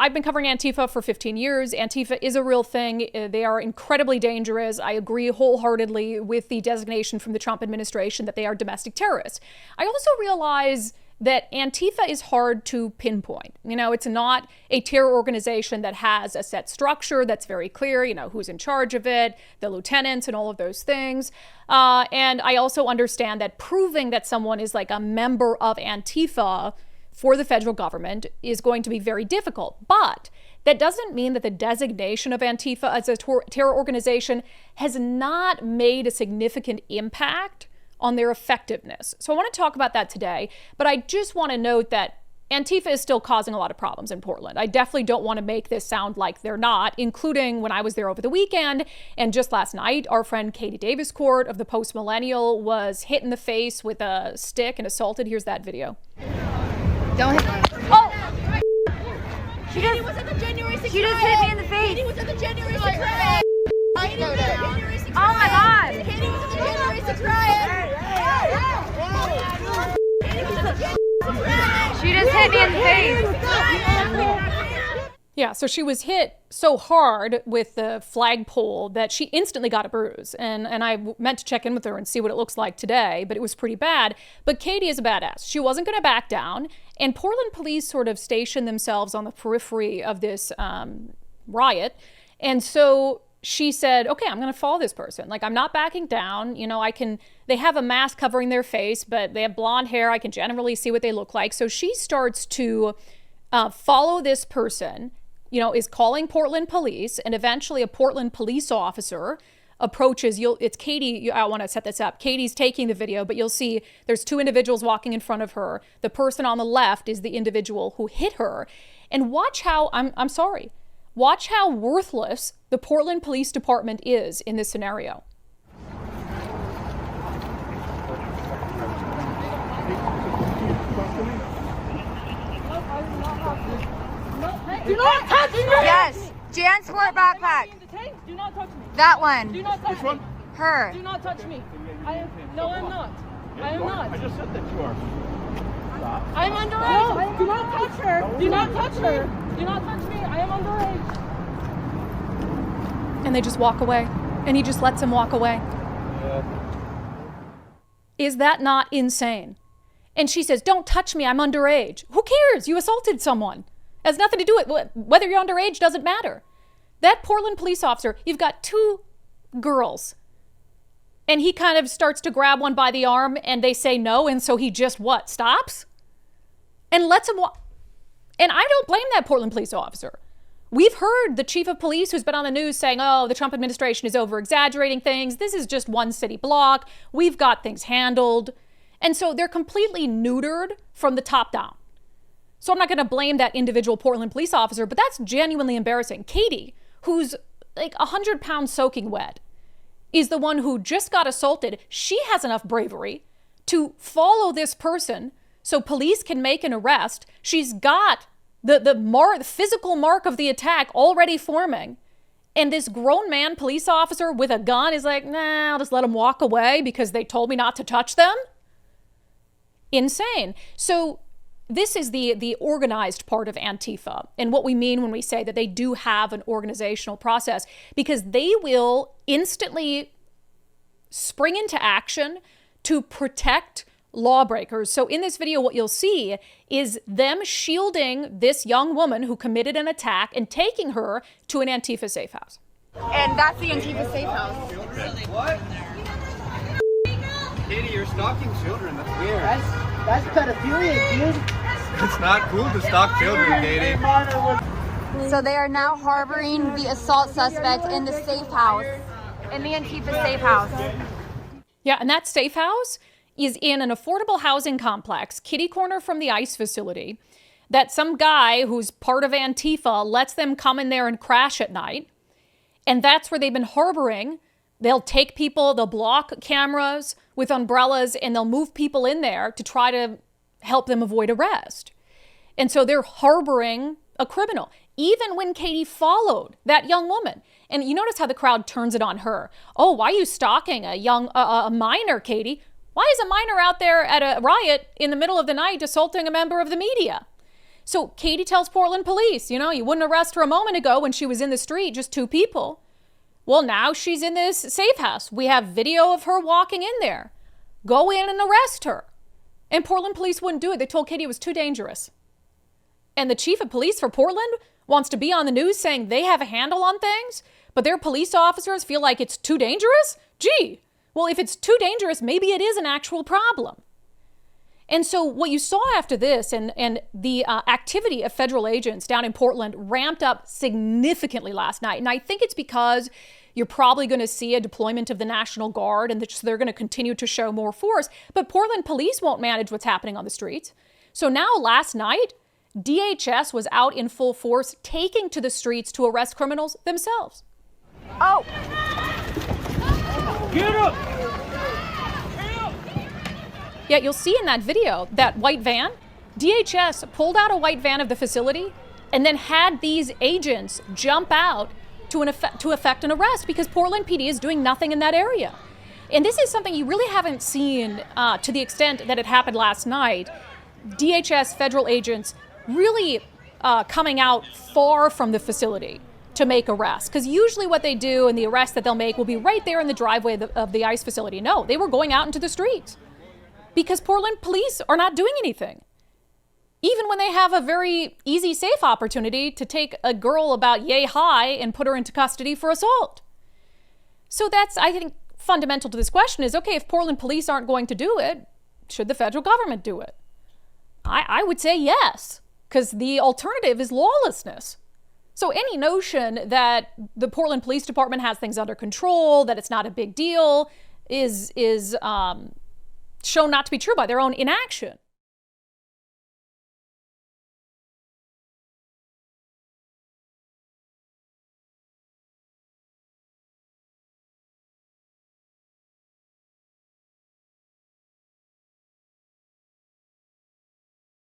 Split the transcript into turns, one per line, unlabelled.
I've been covering Antifa for 15 years. Antifa is a real thing. They are incredibly dangerous. I agree wholeheartedly with the designation from the Trump administration that they are domestic terrorists. I also realize that Antifa is hard to pinpoint. It's not a terror organization that has a set structure that's very clear, who's in charge of it, the lieutenants and all of those things. And I also understand that proving that someone is like a member of Antifa for the federal government is going to be very difficult. But that doesn't mean that the designation of Antifa as a terror organization has not made a significant impact on their effectiveness. So I want to talk about that today, but I just want to note that Antifa is still causing a lot of problems in Portland. I definitely don't want to make this sound like they're not, including when I was there over the weekend. And just last night, our friend Katie Davis-Court of the Post Millennial was hit in the face with a stick and assaulted. Here's that video.
Don't hit me.
Oh!
Katie was at the January 6th. She just hit me in the face.
Katie was at the January 6th riot.
Katie was at the January 6th riot. Oh my God.
Katie was at the January 6th riot.
She just hit me in the face.
Yeah, so she was hit so hard with the flagpole that she instantly got a bruise. And I meant to check in with her and see what it looks like today, but it was pretty bad. But Katie is a badass. She wasn't going to back down. And Portland police sort of stationed themselves on the periphery of this riot. And so she said, okay, I'm going to follow this person. Like, I'm not backing down. They have a mask covering their face, but they have blonde hair. I can generally see what they look like. So she starts to follow this person, is calling Portland police, and eventually a Portland police officer approaches. It's Katie. I want to set this up. Katie's taking the video, but you'll see there's two individuals walking in front of her. The person on the left is the individual who hit her. And watch how, I'm sorry, watch how worthless the Portland Police Department is in this scenario.
Do not touch me!
Yes. Jansport backpack.
Do not touch me.
That one.
Do not touch me.
Her.
Do not touch me. No, I'm not. I am not.
I just said that you are. Stop.
I am underage. No, do not touch her. Do not touch her. Do not touch me. I am underage.
And they just walk away. And he just lets them walk away. Is that not insane? And she says, don't touch me. I'm underage. Who cares? You assaulted someone. It has nothing to do with whether you're underage, doesn't matter. That Portland police officer, you've got two girls. And he kind of starts to grab one by the arm and they say no. And so he just stops? And lets him walk. And I don't blame that Portland police officer. We've heard the chief of police who's been on the news saying, oh, the Trump administration is over-exaggerating things. This is just one city block. We've got things handled. And so they're completely neutered from the top down. So I'm not going to blame that individual Portland police officer, but that's genuinely embarrassing. Katie, who's like 100 pounds soaking wet, is the one who just got assaulted. She has enough bravery to follow this person so police can make an arrest. She's got the physical mark of the attack already forming. And this grown man police officer with a gun is like, nah, I'll just let them walk away because they told me not to touch them. Insane. So this is the organized part of Antifa and what we mean when we say that they do have an organizational process, because they will instantly spring into action to protect lawbreakers. So in this video, what you'll see is them shielding this young woman who committed an attack and taking her to an Antifa safe house.
And that's the Antifa safe house.
What? Katie, you're stalking children. That's weird.
That's pedophilia, dude.
It's not cool to stalk children, Katie.
So they are now harboring the assault suspect in the safe house, in the Antifa safe house.
Yeah, and that safe house is in an affordable housing complex, kitty corner from the ICE facility, that some guy who's part of Antifa lets them come in there and crash at night. And that's where they've been harboring. They'll take people, they'll block cameras with umbrellas, and they'll move people in there to try to help them avoid arrest. And so they're harboring a criminal, even when Katie followed that young woman. And you notice how the crowd turns it on her. Oh, why are you stalking a minor, Katie? Why is a minor out there at a riot in the middle of the night assaulting a member of the media? So Katie tells Portland police, you know, you wouldn't arrest her a moment ago when she was in the street, just 2 people. Well, now she's in this safe house. We have video of her walking in there. Go in and arrest her. And Portland police wouldn't do it. They told Katie it was too dangerous. And the chief of police for Portland wants to be on the news saying they have a handle on things, but their police officers feel like it's too dangerous? Gee, well, if it's too dangerous, maybe it is an actual problem. And so what you saw after this and the activity of federal agents down in Portland ramped up significantly last night. And I think it's because you're probably going to see a deployment of the National Guard and they're going to continue to show more force. But Portland police won't manage what's happening on the streets. So now last night, DHS was out in full force, taking to the streets to arrest criminals themselves.
Oh,
Get up!
Yet you'll see in that video, that white van, DHS pulled out a white van of the facility and then had these agents jump out to effect an arrest because Portland PD is doing nothing in that area. And this is something you really haven't seen to the extent that it happened last night. DHS federal agents really coming out far from the facility to make arrests. Because usually what they do and the arrest that they'll make will be right there in the driveway of the ICE facility. No, they were going out into the streets because Portland police are not doing anything. Even when they have a very easy, safe opportunity to take a girl about yay high and put her into custody for assault. So that's, I think, fundamental to this question is, okay, if Portland police aren't going to do it, should the federal government do it? I would say yes, because the alternative is lawlessness. So any notion that the Portland Police Department has things under control, that it's not a big deal, is shown not to be true by their own inaction.